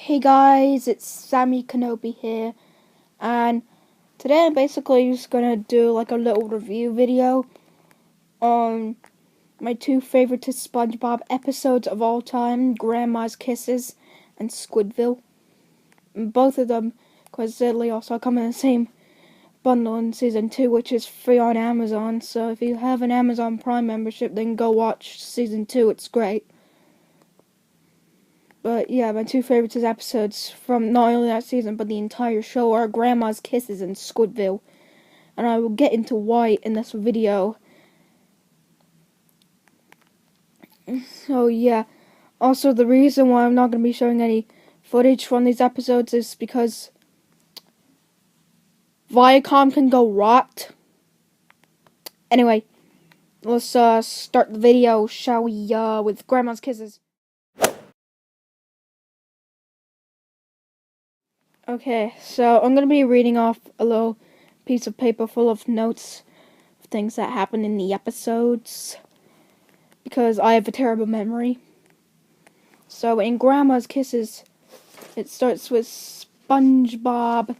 Hey guys, it's Sammy Kenobi here, and today I'm basically just gonna do like a little review video on my two favorite SpongeBob episodes of all time, Grandma's Kisses and Squidville. Both of them, coincidentally, also come in the same bundle in Season 2, which is free on Amazon, so if you have an Amazon Prime membership, then go watch Season 2, it's great. But yeah, my two favorites episodes from not only that season, but the entire show are Grandma's Kisses and Squidville. And I will get into why in this video. So yeah, also the reason why I'm not going to be showing any footage from these episodes is because Viacom can go rot. Anyway, let's start the video, shall we, with Grandma's Kisses. Okay, so I'm going to be reading off a little piece of paper full of notes of things that happened in the episodes, because I have a terrible memory. So in Grandma's Kisses, it starts with SpongeBob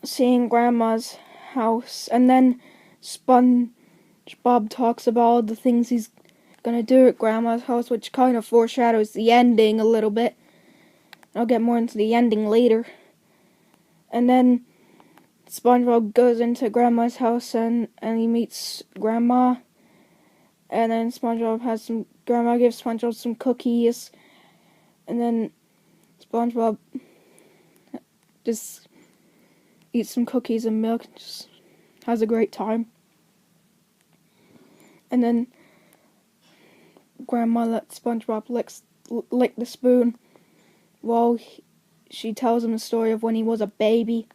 seeing Grandma's house, and then SpongeBob talks about all the things he's gonna do at Grandma's house, which kind of foreshadows the ending a little bit. I'll get more into the ending later. And then SpongeBob goes into Grandma's house and he meets Grandma. And then Grandma gives SpongeBob some cookies. And then SpongeBob just eats some cookies and milk and just has a great time. And then Grandma lets SpongeBob lick the spoon while she tells him the story of when he was a baby.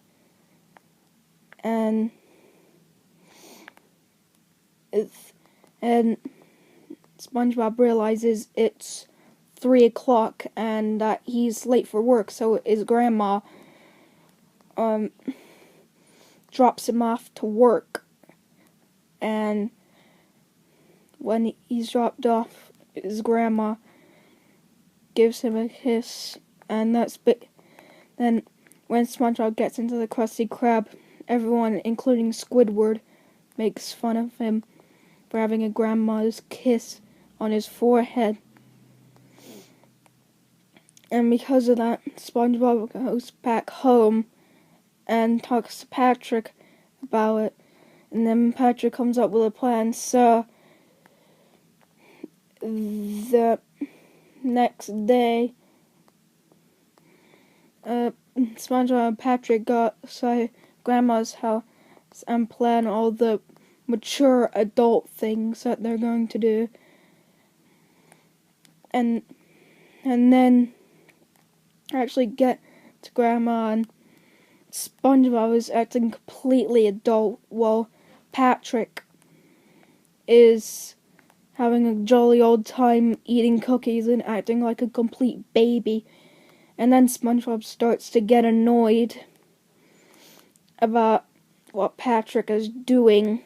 And SpongeBob realizes it's 3 o'clock and that he's late for work, so his grandma drops him off to work. And when he's dropped off, his grandma gives him a kiss, and then when SpongeBob gets into the Krusty Krab, everyone, including Squidward, makes fun of him for having a grandma's kiss on his forehead. And because of that, SpongeBob goes back home and talks to Patrick about it. And then Patrick comes up with a plan. So the next day, SpongeBob and Patrick go to Grandma's house and plan all the mature adult things that they're going to do. And then actually get to Grandma, and SpongeBob is acting completely adult while Patrick is having a jolly old time eating cookies and acting like a complete baby. And then SpongeBob starts to get annoyed about what Patrick is doing.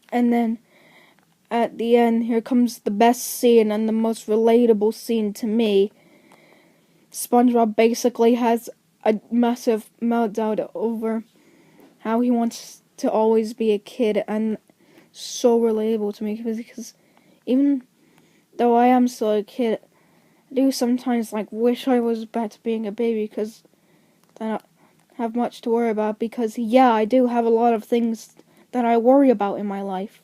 And then at the end, here comes the best scene and the most relatable scene to me. SpongeBob basically has a massive meltdown over how he wants to always be a kid, and so relatable to me, because even though I am still a kid, I do sometimes wish I was back to being a baby, because then I don't have much to worry about, because yeah, I do have a lot of things that I worry about in my life.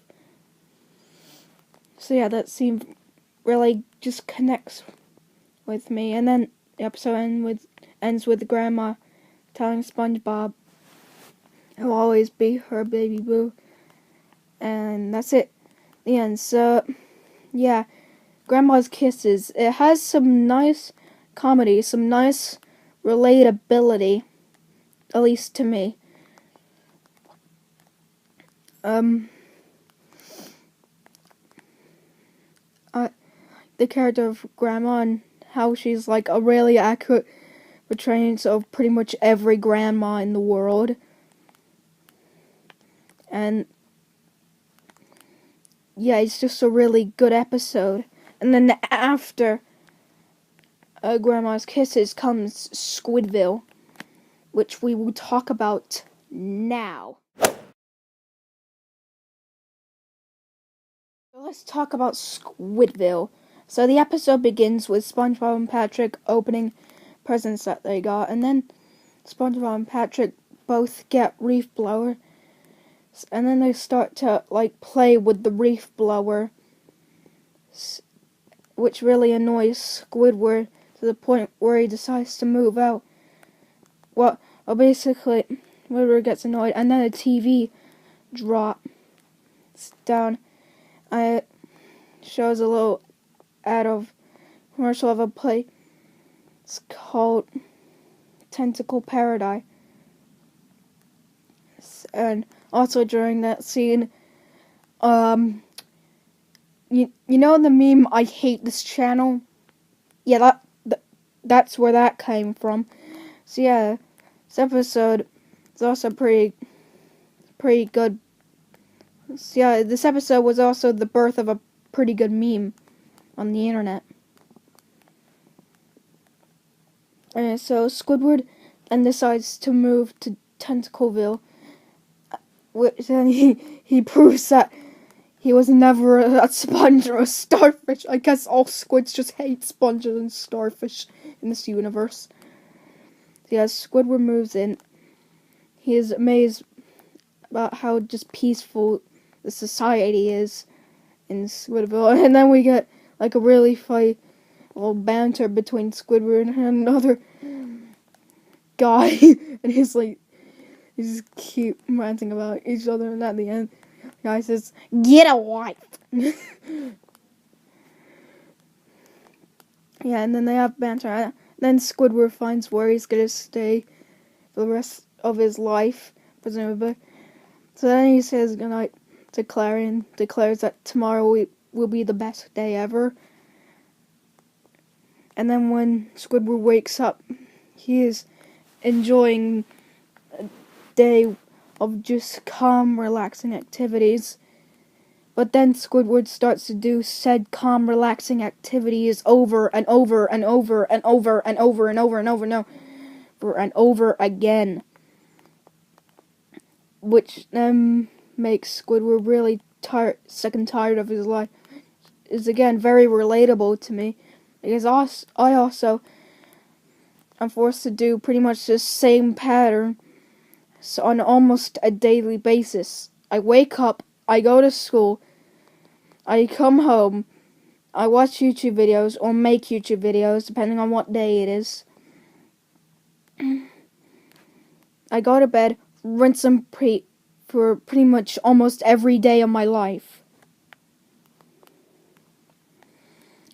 So yeah, that scene really just connects with me. And then the episode ends with Grandma telling SpongeBob he'll always be her baby boo. And that's it. The end. So yeah, Grandma's Kisses. It has some nice comedy, some nice relatability, at least to me. The character of Grandma and how she's a really accurate portrayal of pretty much every grandma in the world. And yeah, it's just a really good episode. And then after Grandma's Kisses comes Squidville, which we will talk about now. So let's talk about Squidville. So the episode begins with SpongeBob and Patrick opening presents that they got, and then SpongeBob and Patrick both get reef blower, and then they start to play with the reef blower, which really annoys Squidward to the point where he decides to move out. Well, basically, Squidward gets annoyed, and then the TV drops down. It shows a little ad of commercial of a place. It's called Tentacle Paradise. And also during that scene, you know the meme, "I hate this channel"? Yeah, that's where that came from. So yeah, this episode is also pretty good. So yeah, this episode was also the birth of a pretty good meme on the internet. And so Squidward then decides to move to Tentacleville, which then he proves that he was never a sponge or a starfish. I guess all squids just hate sponges and starfish in this universe. So yeah, Squidward moves in. He is amazed about how just peaceful the society is in Squidville. And then we get a really funny little banter between Squidward and another guy. And he's just keep ranting about each other, and at the end, the guy says, "Get a wife." Yeah, and then they have banter. And then Squidward finds where he's gonna stay for the rest of his life, presumably. So then he says goodnight to Clary and declares that tomorrow will be the best day ever. And then when Squidward wakes up, he is enjoying a day of just calm, relaxing activities. But then Squidward starts to do said calm, relaxing activities over and over and over and over and over and over and over and over and over again, which then makes Squidward really sick and tired of his life. Is again very relatable to me, because I also am forced to do pretty much the same pattern on almost a daily basis. I wake up, I go to school, I come home, I watch YouTube videos or make YouTube videos depending on what day it is. I go to bed, rinse and repeat for pretty much almost every day of my life.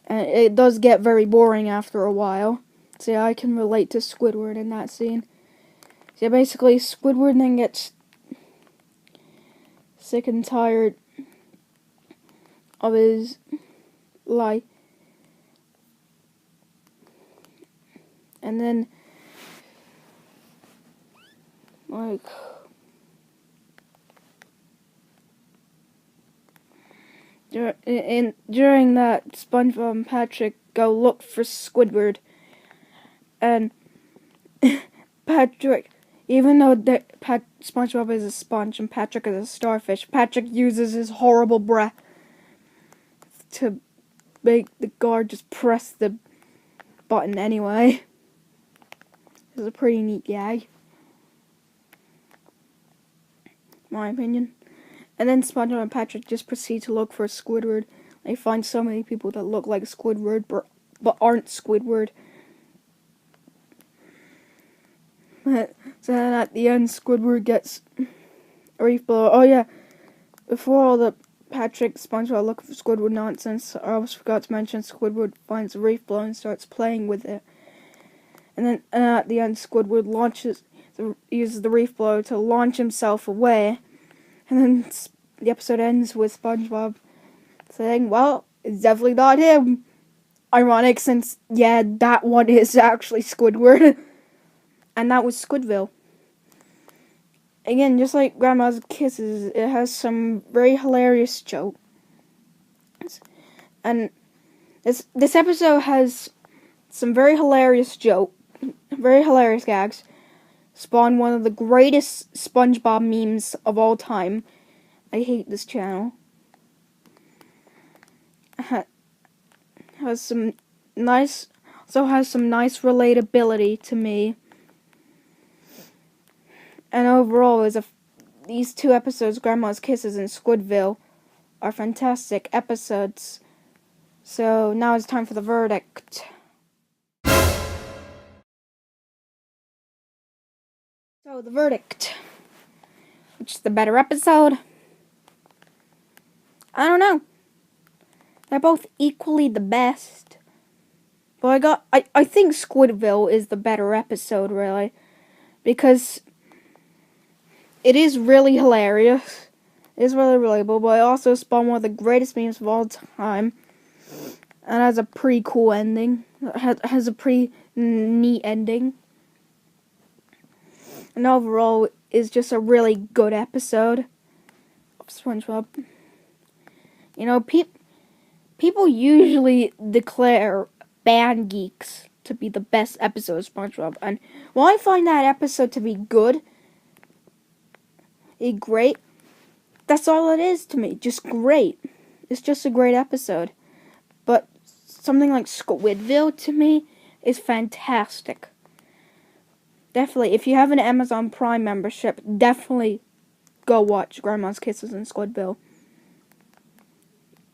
And it does get very boring after a while. So yeah, I can relate to Squidward in that scene. So yeah, basically, Squidward then gets sick and tired of his life. And then, during that, SpongeBob and Patrick go look for Squidward. And Patrick, even though SpongeBob is a sponge and Patrick is a starfish, Patrick uses his horrible breath to make the guard just press the button anyway. It's a pretty neat gag, in my opinion. And then SpongeBob and Patrick just proceed to look for Squidward. They find so many people that look like Squidward, but aren't Squidward. So then at the end, Squidward gets a reef blower. Oh yeah, before all the Patrick, SpongeBob look for Squidward nonsense, I almost forgot to mention Squidward finds a reef blower and starts playing with it. And at the end, Squidward uses the reef blower to launch himself away. And then the episode ends with SpongeBob saying, "Well, it's definitely not him." Ironic, since, yeah, that one is actually Squidward. And that was Squidville. Again, just like Grandma's Kisses, it has some very hilarious jokes. And This episode has some very hilarious gags. Spawned one of the greatest SpongeBob memes of all time. I hate this channel. Has some nice relatability to me. And overall, these two episodes, Grandma's Kisses and Squidville, are fantastic episodes. So now it's time for the verdict. So the verdict. Which is the better episode? I don't know. They're both equally the best. But I think Squidville is the better episode, really. Because it is really hilarious. It is really relatable, but it also spawned one of the greatest memes of all time. And has a pretty cool ending. Has a pretty neat ending. And overall, is just a really good episode of SpongeBob. You know, people usually declare Band Geeks to be the best episode of SpongeBob. And while I find that episode to be good, great, that's all it is to me. Just great. It's just a great episode. But something like Squidville, to me, is fantastic. Definitely, if you have an Amazon Prime membership, definitely go watch Grandma's Kisses and Squidville.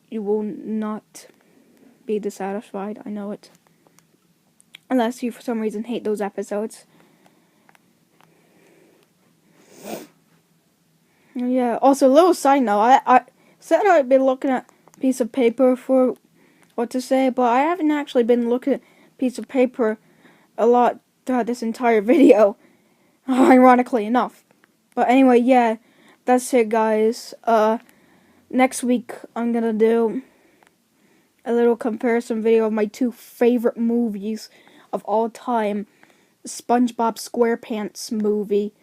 You will not be dissatisfied, I know it. Unless you, for some reason, hate those episodes. Yeah, also, a little side note, I said I'd been looking at a piece of paper for what to say, but I haven't actually been looking at a piece of paper a lot throughout this entire video, ironically enough. But anyway, yeah, that's it, guys. Next week, I'm gonna do a little comparison video of my two favorite movies of all time. SpongeBob SquarePants movie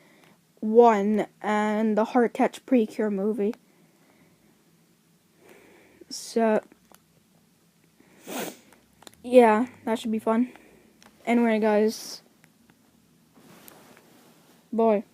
1 and the Heart Catch Precure movie. So, yeah, that should be fun. Anyway, guys, bye.